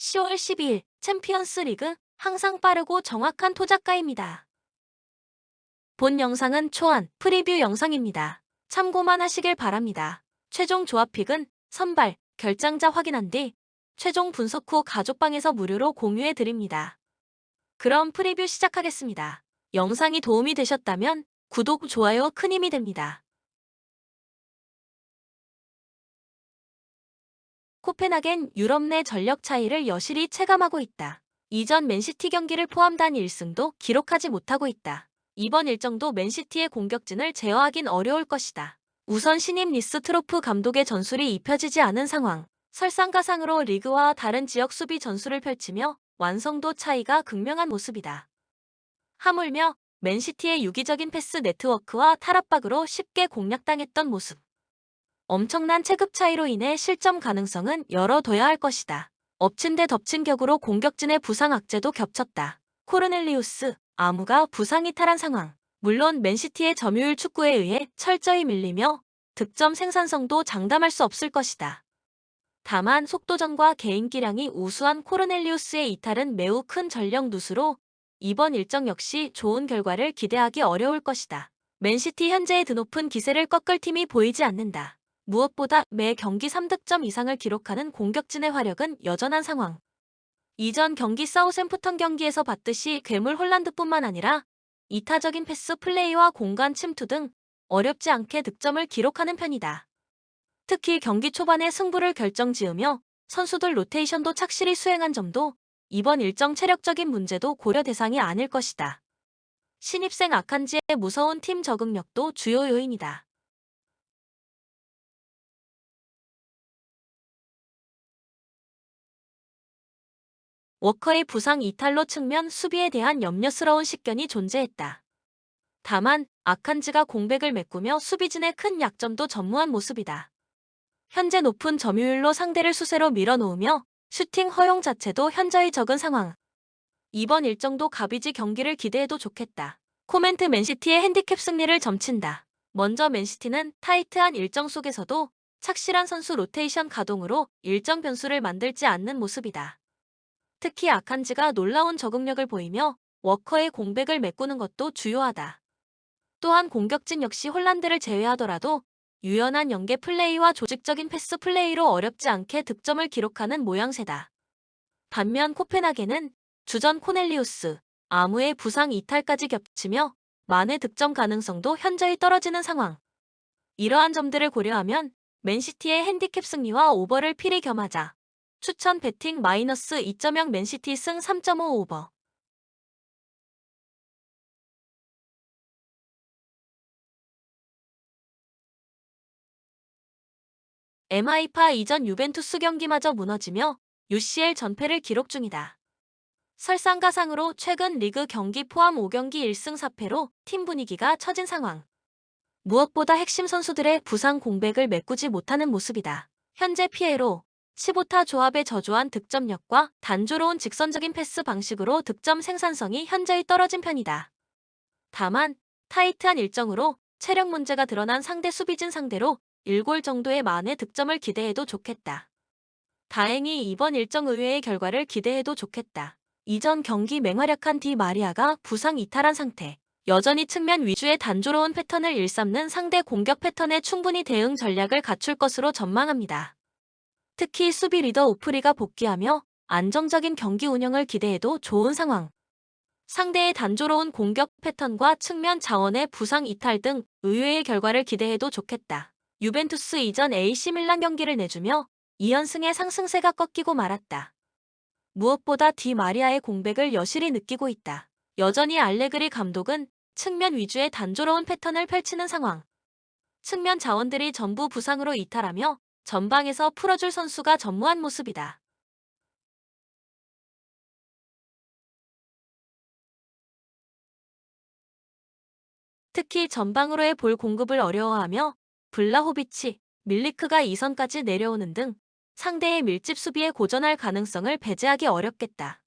10월 12일 챔피언스 리그 항상 빠르고 정확한 토작가입니다. 본 영상은 초안 프리뷰 영상입니다. 참고만 하시길 바랍니다. 최종 조합픽은 선발, 결장자 확인한 뒤 최종 분석 후 가족방에서 무료로 공유해 드립니다. 그럼 프리뷰 시작하겠습니다. 영상이 도움이 되셨다면 구독, 좋아요 큰 힘이 됩니다. 코펜하겐 유럽 내 전력 차이를 여실히 체감하고 있다. 이전 맨시티 경기를 포함한 1승도 기록하지 못하고 있다. 이번 일정도 맨시티의 공격진을 제어하긴 어려울 것이다. 우선 신임 리스트로프 감독의 전술이 입혀지지 않은 상황. 설상가상으로 리그와 다른 지역 수비 전술을 펼치며 완성도 차이가 극명한 모습이다. 하물며 맨시티의 유기적인 패스 네트워크와 탈압박으로 쉽게 공략당했던 모습. 엄청난 체급 차이로 인해 실점 가능성은 열어둬야 할 것이다. 엎친 데 덮친 격으로 공격진의 부상 악재도 겹쳤다. 코르넬리우스, 아무가 부상 이탈한 상황. 물론 맨시티의 점유율 축구에 의해 철저히 밀리며 득점 생산성도 장담할 수 없을 것이다. 다만 속도전과 개인기량이 우수한 코르넬리우스의 이탈은 매우 큰 전력 누수로 이번 일정 역시 좋은 결과를 기대하기 어려울 것이다. 맨시티 현재의 드높은 기세를 꺾을 팀이 보이지 않는다. 무엇보다 매 경기 3득점 이상을 기록하는 공격진의 화력은 여전한 상황. 이전 경기 사우샘프턴 경기에서 봤듯이 괴물 홀란드뿐만 아니라 이타적인 패스 플레이와 공간 침투 등 어렵지 않게 득점을 기록하는 편이다. 특히 경기 초반에 승부를 결정지으며 선수들 로테이션도 착실히 수행한 점도 이번 일정 체력적인 문제도 고려 대상이 아닐 것이다. 신입생 아칸지의 무서운 팀 적응력도 주요 요인이다. 워커의 부상 이탈로 측면 수비에 대한 염려스러운 식견이 존재했다. 다만 아칸지가 공백을 메꾸며 수비진의 큰 약점도 전무한 모습이다. 현재 높은 점유율로 상대를 수세로 밀어놓으며 슈팅 허용 자체도 현저히 적은 상황. 이번 일정도 가비지 경기를 기대해도 좋겠다. 코멘트 맨시티의 핸디캡 승리를 점친다. 먼저 맨시티는 타이트한 일정 속에서도 착실한 선수 로테이션 가동으로 일정 변수를 만들지 않는 모습이다. 특히 아칸지가 놀라운 적응력을 보이며 워커의 공백을 메꾸는 것도 주요하다. 또한 공격진 역시 홀란드를 제외하더라도 유연한 연계 플레이와 조직적인 패스 플레이로 어렵지 않게 득점을 기록하는 모양새다. 반면 코펜하겐은 주전 코넬리우스, 아무의 부상 이탈까지 겹치며 만의 득점 가능성도 현저히 떨어지는 상황. 이러한 점들을 고려하면 맨시티의 핸디캡 승리와 오버를 필히 겸하자. 추천 배팅 마이너스 2.0 맨시티 승 3.5 오버. MI파 이전 유벤투스 경기마저 무너지며 UCL 전패를 기록 중이다. 설상가상으로 최근 리그 경기 포함 5경기 1승 4패로 팀 분위기가 처진 상황. 무엇보다 핵심 선수들의 부상 공백을 메꾸지 못하는 모습이다. 현재 피에로, 15타 조합의 저조한 득점력과 단조로운 직선적인 패스 방식으로 득점 생산성이 현저히 떨어진 편이다. 다만 타이트한 일정으로 체력 문제가 드러난 상대 수비진 상대로 1골 정도의 만의 득점을 기대해도 좋겠다. 다행히 이번 일정 의외의 결과를 기대해도 좋겠다. 이전 경기 맹활약한 디 마리아가 부상 이탈한 상태. 여전히 측면 위주의 단조로운 패턴을 일삼는 상대 공격 패턴에 충분히 대응 전략을 갖출 것으로 전망합니다. 특히 수비 리더 오프리가 복귀하며 안정적인 경기 운영을 기대해도 좋은 상황. 상대의 단조로운 공격 패턴과 측면 자원의 부상 이탈 등 의외의 결과를 기대해도 좋겠다. 유벤투스 이전 AC 밀란 경기를 내주며 2연승의 상승세가 꺾이고 말았다. 무엇보다 디 마리아의 공백을 여실히 느끼고 있다. 여전히 알레그리 감독은 측면 위주의 단조로운 패턴을 펼치는 상황. 측면 자원들이 전부 부상으로 이탈하며 전방에서 풀어줄 선수가 전무한 모습이다. 특히 전방으로의 볼 공급을 어려워하며 블라호비치, 밀리크가 2선까지 내려오는 등 상대의 밀집 수비에 고전할 가능성을 배제하기 어렵겠다.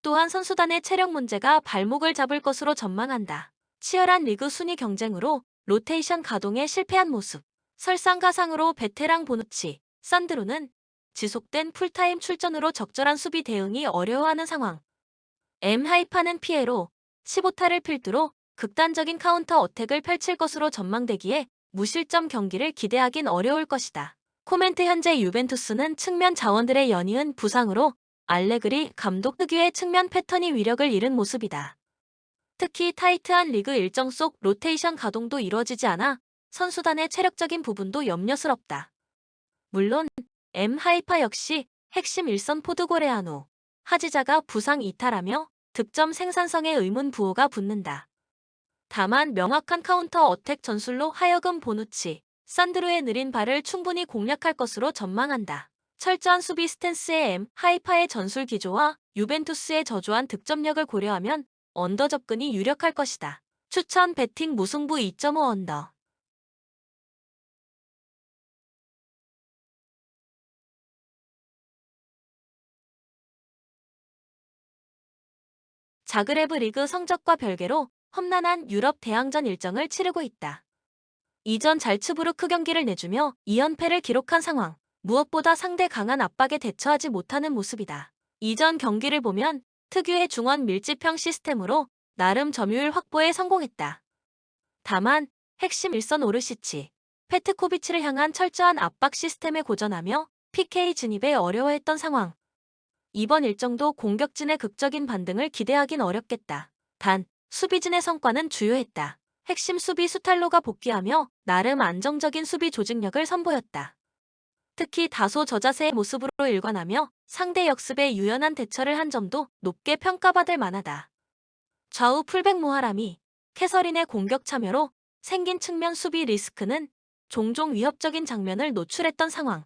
또한 선수단의 체력 문제가 발목을 잡을 것으로 전망한다. 치열한 리그 순위 경쟁으로 로테이션 가동에 실패한 모습. 설상가상으로 베테랑 보누치, 산드로는 지속된 풀타임 출전으로 적절한 수비 대응이 어려워하는 상황. 하이파는 피에로 15타를 필두로 극단적인 카운터 어택을 펼칠 것으로 전망되기에 무실점 경기를 기대하긴 어려울 것이다. 코멘트 현재 유벤투스는 측면 자원들의 연이은 부상으로 알레그리 감독 특유의 측면 패턴이 위력을 잃은 모습이다. 특히 타이트한 리그 일정 속 로테이션 가동도 이루어지지 않아 선수단의 체력적인 부분도 염려스럽다. 물론 하이파 역시 핵심 일선 포드고레아노, 하지자가 부상 이탈하며 득점 생산성에 의문 부호가 붙는다. 다만 명확한 카운터 어택 전술로 하여금 보누치, 산드로의 느린 발을 충분히 공략할 것으로 전망한다. 철저한 수비 스탠스의 하이파의 전술 기조와 유벤투스의 저조한 득점력을 고려하면 언더 접근이 유력할 것이다. 추천 배팅 무승부 2.5 언더. 자그레브 리그 성적과 별개로 험난한 유럽 대항전 일정을 치르고 있다. 이전 잘츠부르크 경기를 내주며 2연패를 기록한 상황. 무엇보다 상대 강한 압박에 대처하지 못하는 모습이다. 이전 경기를 보면 특유의 중원 밀집형 시스템으로 나름 점유율 확보에 성공했다. 다만 핵심 일선 오르시치, 페트코비치를 향한 철저한 압박 시스템에 고전하며 PK 진입에 어려워했던 상황. 이번 일정도 공격진의 극적인 반등을 기대하긴 어렵겠다. 단, 수비진의 성과는 주요했다. 핵심 수비 수탈로가 복귀하며 나름 안정적인 수비 조직력을 선보였다. 특히 다소 저자세의 모습으로 일관하며 상대 역습에 유연한 대처를 한 점도 높게 평가받을 만하다. 좌우 풀백 모하람이 캐서린의 공격 참여로 생긴 측면 수비 리스크는 종종 위협적인 장면을 노출했던 상황.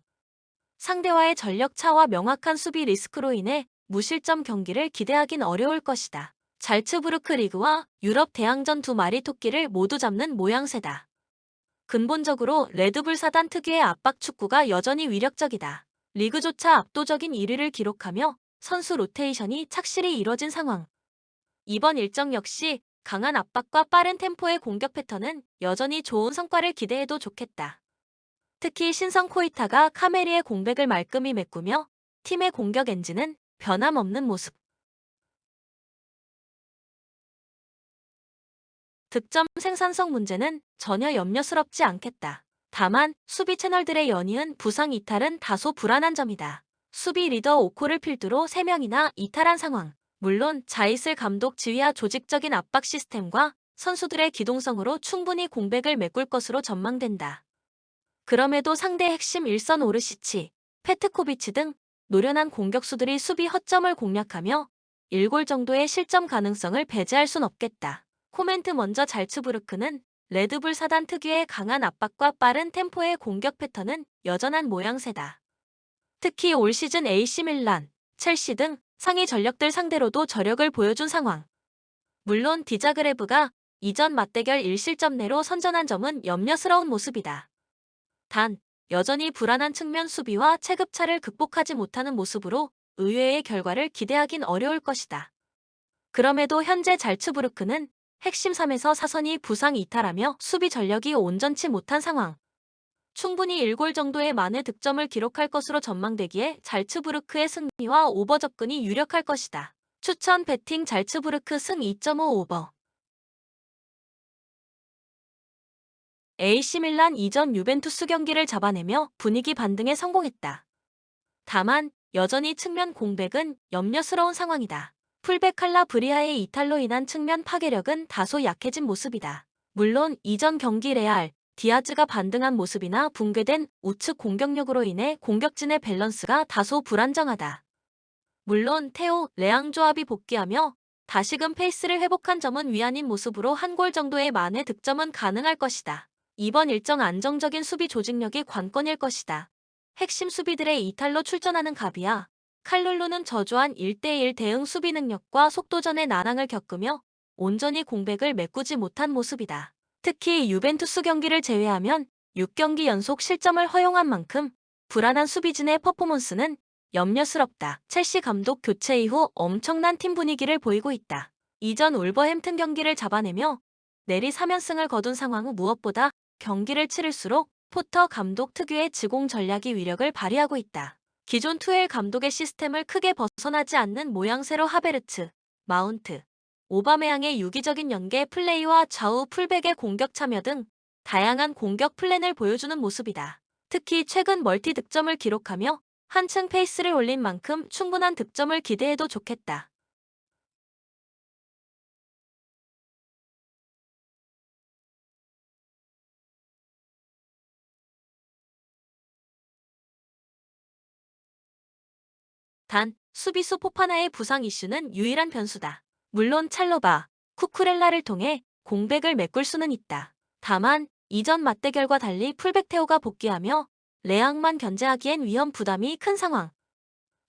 상대와의 전력 차와 명확한 수비 리스크로 인해 무실점 경기를 기대하긴 어려울 것이다. 잘츠부르크 리그와 유럽 대항전 두 마리 토끼를 모두 잡는 모양새다. 근본적으로 레드불 사단 특유의 압박 축구가 여전히 위력적이다. 리그조차 압도적인 1위를 기록하며 선수 로테이션이 착실히 이뤄진 상황. 이번 일정 역시 강한 압박과 빠른 템포의 공격 패턴은 여전히 좋은 성과를 기대해도 좋겠다. 특히 신성 코이타가 카메리의 공백을 말끔히 메꾸며 팀의 공격 엔진은 변함없는 모습. 득점 생산성 문제는 전혀 염려스럽지 않겠다. 다만 수비 채널들의 연이은 부상 이탈은 다소 불안한 점이다. 수비 리더 오코를 필두로 3명이나 이탈한 상황. 물론 자이슬 감독 지휘와 조직적인 압박 시스템과 선수들의 기동성으로 충분히 공백을 메꿀 것으로 전망된다. 그럼에도 상대 핵심 일선 오르시치, 페트코비치 등 노련한 공격수들이 수비 허점을 공략하며 1골 정도의 실점 가능성을 배제할 순 없겠다. 코멘트 먼저 잘츠부르크는 레드불 사단 특유의 강한 압박과 빠른 템포의 공격 패턴은 여전한 모양새다. 특히 올 시즌 AC 밀란, 첼시 등 상위 전력들 상대로도 저력을 보여준 상황. 물론 디자그레브가 이전 맞대결 1실점 내로 선전한 점은 염려스러운 모습이다. 단, 여전히 불안한 측면 수비와 체급차를 극복하지 못하는 모습으로 의외의 결과를 기대하긴 어려울 것이다. 그럼에도 현재 잘츠부르크는 핵심 3에서 4선이 부상 이탈하며 수비 전력이 온전치 못한 상황. 충분히 1골 정도의 만회 득점을 기록할 것으로 전망되기에 잘츠부르크의 승리와 오버 접근이 유력할 것이다. 추천 배팅 잘츠부르크 승 2.5 오버. AC 밀란 이전 유벤투스 경기를 잡아내며 분위기 반등에 성공했다. 다만 여전히 측면 공백은 염려스러운 상황이다. 풀백 칼라브리아의 이탈로 인한 측면 파괴력은 다소 약해진 모습이다. 물론 이전 경기 레알, 디아즈가 반등한 모습이나 붕괴된 우측 공격력으로 인해 공격진의 밸런스가 다소 불안정하다. 물론 테오, 레앙 조합이 복귀하며 다시금 페이스를 회복한 점은 위안인 모습으로 한 골 정도의 만회 득점은 가능할 것이다. 이번 일정 안정적인 수비 조직력이 관건일 것이다. 핵심 수비들의 이탈로 출전하는 가비아, 칼룰루는 저조한 1대1 대응 수비 능력과 속도전의 난항을 겪으며 온전히 공백을 메꾸지 못한 모습이다. 특히 유벤투스 경기를 제외하면 6경기 연속 실점을 허용한 만큼 불안한 수비진의 퍼포먼스는 염려스럽다. 첼시 감독 교체 이후 엄청난 팀 분위기를 보이고 있다. 이전 울버햄튼 경기를 잡아내며 내리 3연승을 거둔 상황 후 무엇보다 경기를 치를수록 포터 감독 특유의 지공 전략이 위력을 발휘하고 있다. 기존 투엘 감독의 시스템을 크게 벗어나지 않는 모양새로 하베르츠, 마운트, 오바메양의 유기적인 연계 플레이와 좌우 풀백의 공격 참여 등 다양한 공격 플랜을 보여주는 모습이다. 특히 최근 멀티 득점을 기록하며 한층 페이스를 올린 만큼 충분한 득점을 기대해도 좋겠다. 단, 수비수 포파나의 부상 이슈는 유일한 변수다. 물론 찰로바, 쿠쿠렐라를 통해 공백을 메꿀 수는 있다. 다만, 이전 맞대결과 달리 풀백 테오가 복귀하며 레앙만 견제하기엔 위험 부담이 큰 상황.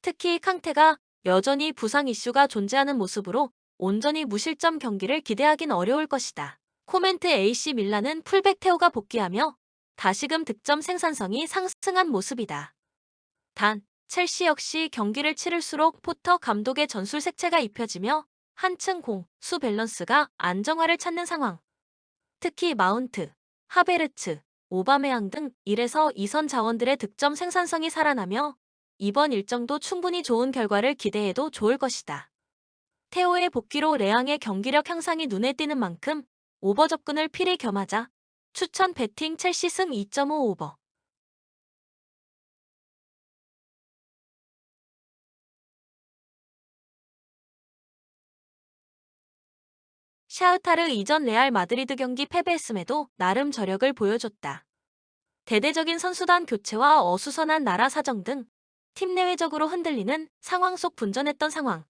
특히 캉테가 여전히 부상 이슈가 존재하는 모습으로 온전히 무실점 경기를 기대하긴 어려울 것이다. 코멘트 AC 밀란은 풀백 테오가 복귀하며 다시금 득점 생산성이 상승한 모습이다. 단, 첼시 역시 경기를 치를수록 포터 감독의 전술 색채가 입혀지며 한층 수 밸런스가 안정화를 찾는 상황. 특히 마운트, 하베르츠, 오바메양 등 1에서 2선 자원들의 득점 생산성이 살아나며 이번 일정도 충분히 좋은 결과를 기대해도 좋을 것이다. 테오의 복귀로 레앙의 경기력 향상이 눈에 띄는 만큼 오버 접근을 필히 겸하자. 추천 배팅 첼시 승 2.5 오버. 샤흐타르 이전 레알 마드리드 경기 패배했음에도 나름 저력을 보여줬다. 대대적인 선수단 교체와 어수선한 나라 사정 등 팀 내외적으로 흔들리는 상황 속 분전했던 상황.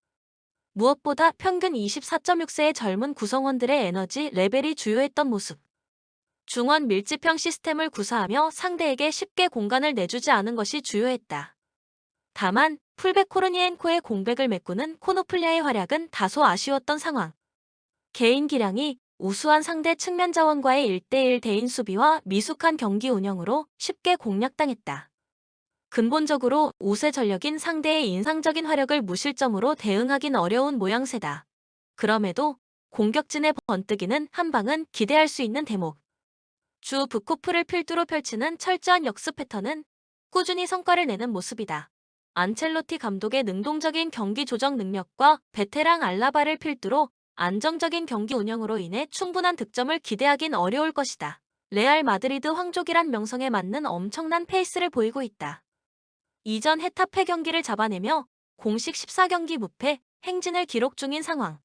무엇보다 평균 24.6세의 젊은 구성원들의 에너지 레벨이 주요했던 모습. 중원 밀집형 시스템을 구사하며 상대에게 쉽게 공간을 내주지 않은 것이 주요했다. 다만 풀백 코르니엔코의 공백을 메꾸는 코노플랴의 활약은 다소 아쉬웠던 상황. 개인 기량이 우수한 상대 측면 자원과의 1대1 대인 수비와 미숙한 경기 운영으로 쉽게 공략당했다. 근본적으로 우세 전력인 상대의 인상적인 화력을 무실점으로 대응하긴 어려운 모양새다. 그럼에도 공격진의 번뜩이는 한 방은 기대할 수 있는 대목. 주 북코프를 필두로 펼치는 철저한 역습 패턴은 꾸준히 성과를 내는 모습이다. 안첼로티 감독의 능동적인 경기 조정 능력과 베테랑 알라바를 필두로 안정적인 경기 운영으로 인해 충분한 득점을 기대하긴 어려울 것이다. 레알 마드리드 황족이란 명성에 맞는 엄청난 페이스를 보이고 있다. 이전 헤타페 경기를 잡아내며 공식 14경기 무패 행진을 기록 중인 상황.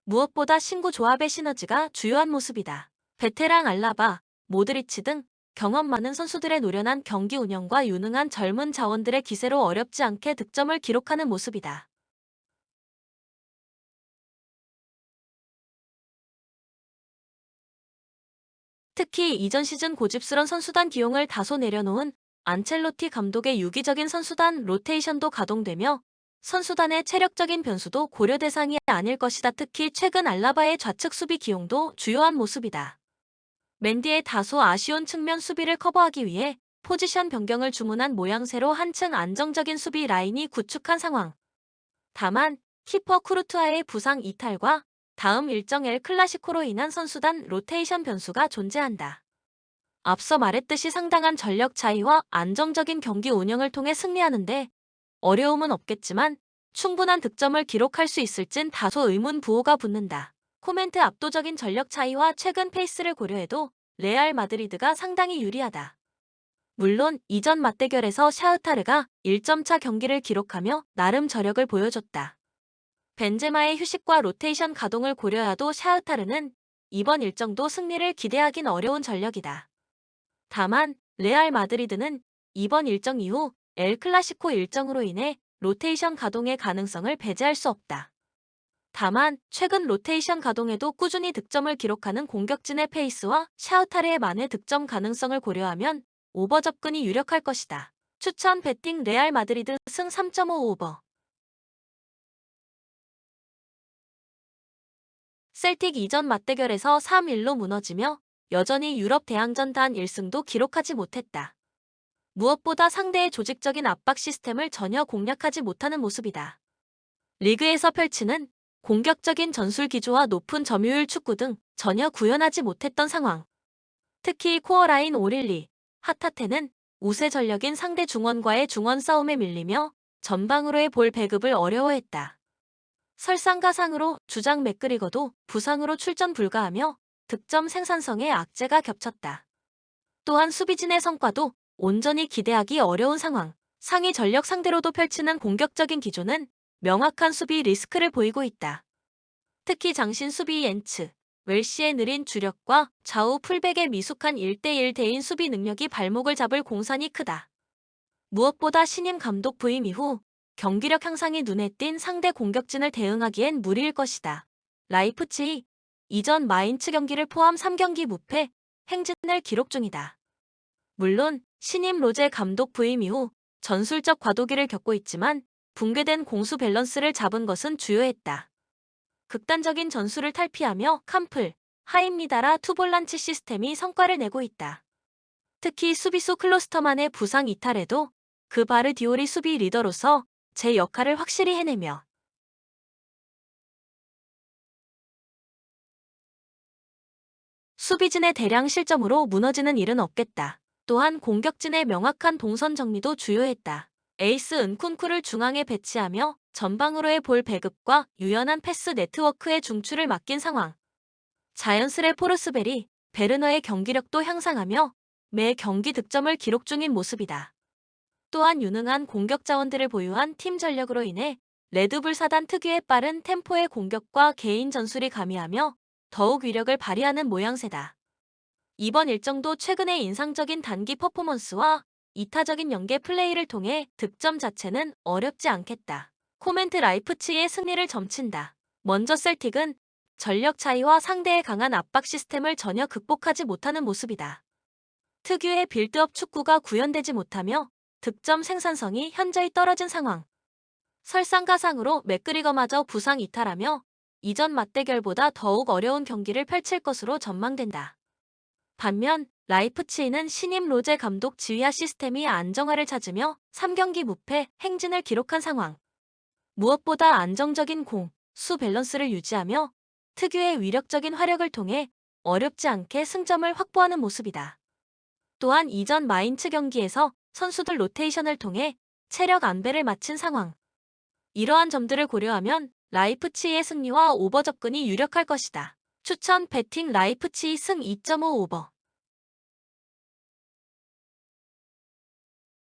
무엇보다 신구 조합의 시너지가 주요한 모습이다. 베테랑 알라바, 모드리치 등 경험 많은 선수들의 노련한 경기 운영과 유능한 젊은 자원들의 기세로 어렵지 않게 득점을 기록하는 모습이다. 특히 이전 시즌 고집스런 선수단 기용을 다소 내려놓은 안첼로티 감독의 유기적인 선수단 로테이션도 가동되며 선수단의 체력적인 변수도 고려 대상이 아닐 것이다. 특히 최근 알라바의 좌측 수비 기용도 주요한 모습이다. 맨디의 다소 아쉬운 측면 수비를 커버하기 위해 포지션 변경을 주문한 모양새로 한층 안정적인 수비 라인이 구축한 상황. 다만 키퍼 쿠르투아의 부상 이탈과 다음 일정 엘 클라시코로 인한 선수단 로테이션 변수가 존재한다. 앞서 말했듯이 상당한 전력 차이와 안정적인 경기 운영을 통해 승리하는데 어려움은 없겠지만 충분한 득점을 기록할 수 있을진 다소 의문 부호가 붙는다. 코멘트 압도적인 전력 차이와 최근 페이스를 고려해도 레알 마드리드가 상당히 유리하다. 물론 이전 맞대결에서 샤흐타르가 1점차 경기를 기록하며 나름 저력을 보여줬다. 벤제마의 휴식과 로테이션 가동을 고려해도 샤흐타르는 이번 일정도 승리를 기대하긴 어려운 전력이다. 다만 레알 마드리드는 이번 일정 이후 엘 클라시코 일정으로 인해 로테이션 가동의 가능성을 배제할 수 없다. 다만 최근 로테이션 가동에도 꾸준히 득점을 기록하는 공격진의 페이스와 샤우타르의 만의 득점 가능성을 고려하면 오버 접근이 유력할 것이다. 추천 배팅 레알 마드리드 승 3.5 오버. 셀틱 이전 맞대결에서 3-1로 무너지며 여전히 유럽 대항전 단 1승도 기록하지 못했다. 무엇보다 상대의 조직적인 압박 시스템을 전혀 공략하지 못하는 모습이다. 리그에서 펼치는 공격적인 전술 기조와 높은 점유율 축구 등 전혀 구현하지 못했던 상황. 특히 코어라인 오릴리, 하타테는 우세 전력인 상대 중원과의 중원 싸움에 밀리며 전방으로의 볼 배급을 어려워했다. 설상가상으로 주장 맥그리거도 부상으로 출전 불가하며 득점 생산성에 악재가 겹쳤다. 또한 수비진의 성과도 온전히 기대하기 어려운 상황. 상위 전력 상대로도 펼치는 공격적인 기조는 명확한 수비 리스크를 보이고 있다. 특히 장신 수비 옌츠, 웰시의 느린 주력과 좌우 풀백의 미숙한 1대1 대인 수비 능력이 발목을 잡을 공산이 크다. 무엇보다 신임 감독 부임 이후 경기력 향상이 눈에 띈 상대 공격진을 대응하기엔 무리일 것이다. 라이프치히 이전 마인츠 경기를 포함 3경기 무패, 행진을 기록 중이다. 물론 신임 로제 감독 부임 이후 전술적 과도기를 겪고 있지만 붕괴된 공수 밸런스를 잡은 것은 주요했다. 극단적인 전술을 탈피하며 캄플, 하임니다라 투볼란치 시스템이 성과를 내고 있다. 특히 수비수 클로스터만의 부상 이탈에도 그 바르디올이 수비 리더로서 제 역할을 확실히 해내며 수비진의 대량 실점으로 무너지는 일은 없겠다. 또한 공격진의 명확한 동선 정리도 주요했다. 에이스 은쿤쿠를 중앙에 배치하며 전방으로의 볼 배급과 유연한 패스 네트워크의 중추를 맡긴 상황. 자연스레 포르스벨이 베르너의 경기력도 향상하며 매 경기 득점을 기록 중인 모습이다. 또한 유능한 공격 자원들을 보유한 팀 전력으로 인해 레드불 사단 특유의 빠른 템포의 공격과 개인 전술이 가미하며 더욱 위력을 발휘하는 모양새다. 이번 일정도 최근의 인상적인 단기 퍼포먼스와 이타적인 연계 플레이를 통해 득점 자체는 어렵지 않겠다. 코멘트 라이프치히의 승리를 점친다. 먼저 셀틱은 전력 차이와 상대의 강한 압박 시스템을 전혀 극복하지 못하는 모습이다. 특유의 빌드업 축구가 구현되지 못하며 득점 생산성이 현저히 떨어진 상황. 설상가상으로 맥그리거마저 부상 이탈하며 이전 맞대결보다 더욱 어려운 경기를 펼칠 것으로 전망된다. 반면 라이프치히는 신임 로제 감독 지휘하 시스템이 안정화를 찾으며 3경기 무패 행진을 기록한 상황. 무엇보다 안정적인 공, 수 밸런스를 유지하며 특유의 위력적인 화력을 통해 어렵지 않게 승점을 확보하는 모습이다. 또한 이전 마인츠 경기에서 선수들 로테이션을 통해 체력 안배를 마친 상황. 이러한 점들을 고려하면 라이프치히의 승리와 오버 접근이 유력할 것이다. 추천 배팅 라이프치히 승 2.5 오버.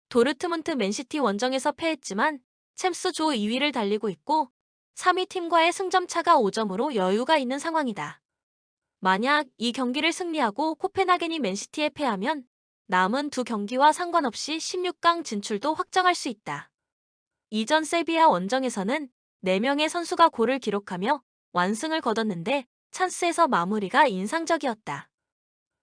도르트문트 맨시티 원정에서 패했지만 챔스 조 2위를 달리고 있고 3위 팀과의 승점 차가 5점으로 여유가 있는 상황이다. 만약 이 경기를 승리하고 코펜하겐이 맨시티에 패하면 남은 두 경기와 상관없이 16강 진출도 확정할 수 있다. 이전 세비야 원정에서는 4명의 선수가 골을 기록하며 완승을 거뒀는데 찬스에서 마무리가 인상적이었다.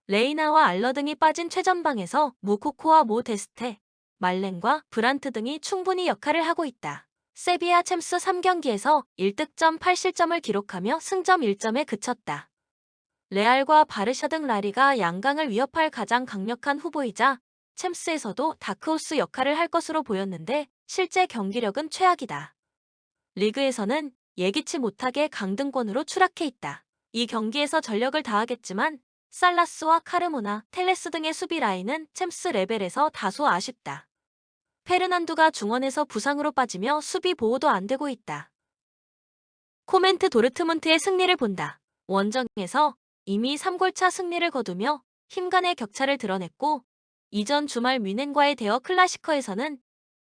레이나와 알러 등이 빠진 최전방에서 무코코와 모 데스테, 말렌과 브란트 등이 충분히 역할을 하고 있다. 세비야 챔스 3경기에서 1득점 8실점을 기록하며 승점 1점에 그쳤다. 레알과 바르샤 등 라리가 양강을 위협할 가장 강력한 후보이자 챔스에서도 다크호스 역할을 할 것으로 보였는데 실제 경기력은 최악이다. 리그에서는 예기치 못하게 강등권으로 추락해 있다. 이 경기에서 전력을 다하겠지만 살라스와 카르모나, 텔레스 등의 수비 라인은 챔스 레벨에서 다소 아쉽다. 페르난두가 중원에서 부상으로 빠지며 수비 보호도 안 되고 있다. 코멘트 도르트문트의 승리를 본다. 원정에서 이미 3골차 승리를 거두며 힘간의 격차를 드러냈고 이전 주말 뮌헨과의 대어 클라시커에서는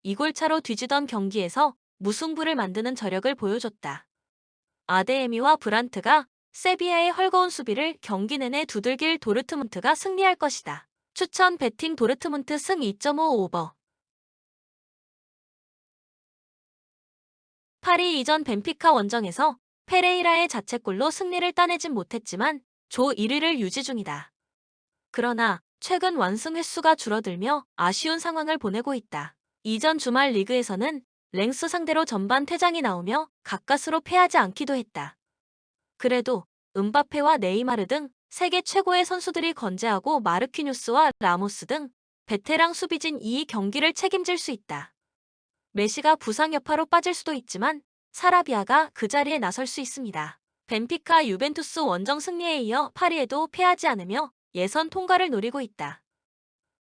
2골차로 뒤지던 경기에서 무승부를 만드는 저력을 보여줬다. 아데에미와 브란트가 세비야의 헐거운 수비를 경기 내내 두들길 도르트문트가 승리할 것이다. 추천 배팅 도르트문트 승 2.5 오버. 파리 이전 벤피카 원정에서 페레이라의 자책골로 승리를 따내진 못했지만 조 1위를 유지 중이다. 그러나 최근 완승 횟수가 줄어들며 아쉬운 상황을 보내고 있다. 이전 주말 리그에서는 랭스 상대로 전반 퇴장이 나오며 가까스로 패하지 않기도 했다. 그래도 음바페와 네이마르 등 세계 최고의 선수들이 건재하고 마르키뉴스와 라모스 등 베테랑 수비진 이 경기를 책임질 수 있다. 메시가 부상 여파로 빠질 수도 있지만 사라비아가 그 자리에 나설 수 있습니다. 벤피카 유벤투스 원정 승리에 이어 파리에도 패하지 않으며 예선 통과를 노리고 있다.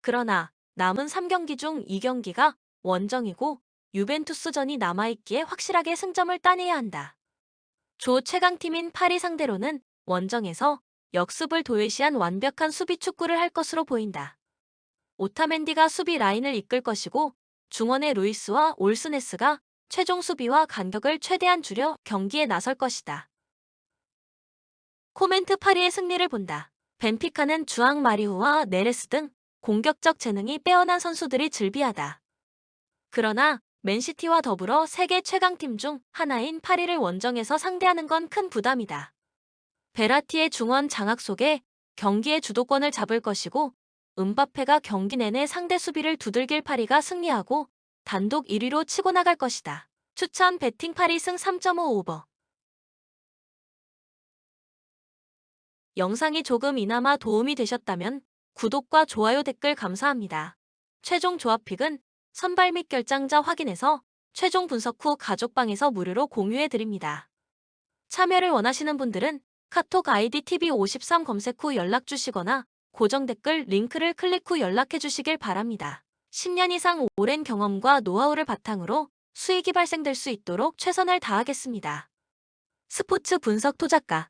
그러나 남은 3경기 중 2경기가 원정이고 유벤투스전이 남아있기에 확실하게 승점을 따내야 한다. 조 최강팀인 파리 상대로는 원정에서 역습을 도외시한 완벽한 수비 축구를 할 것으로 보인다. 오타멘디가 수비 라인을 이끌 것이고 중원의 루이스와 올스네스가 최종 수비와 간격을 최대한 줄여 경기에 나설 것이다. 코멘트 파리의 승리를 본다. 벤피카는 주앙 마리후와 네레스 등 공격적 재능이 빼어난 선수들이 즐비하다. 그러나 맨시티와 더불어 세계 최강팀 중 하나인 파리를 원정에서 상대하는 건 큰 부담이다. 베라티의 중원 장악 속에 경기의 주도권을 잡을 것이고 음바페가 경기 내내 상대 수비를 두들길 파리가 승리하고 단독 1위로 치고 나갈 것이다. 추천 베팅 파리 승 3.5 오버. 영상이 조금이나마 도움이 되셨다면 구독과 좋아요 댓글 감사합니다. 최종 조합픽은 선발 및 결장자 확인해서 최종 분석 후 가족방에서 무료로 공유해드립니다. 참여를 원하시는 분들은 카톡 아이디 TV53 검색 후 연락 주시거나 고정 댓글 링크를 클릭 후 연락해 주시길 바랍니다. 10년 이상 오랜 경험과 노하우를 바탕으로 수익이 발생될 수 있도록 최선을 다하겠습니다. 스포츠 분석 투자가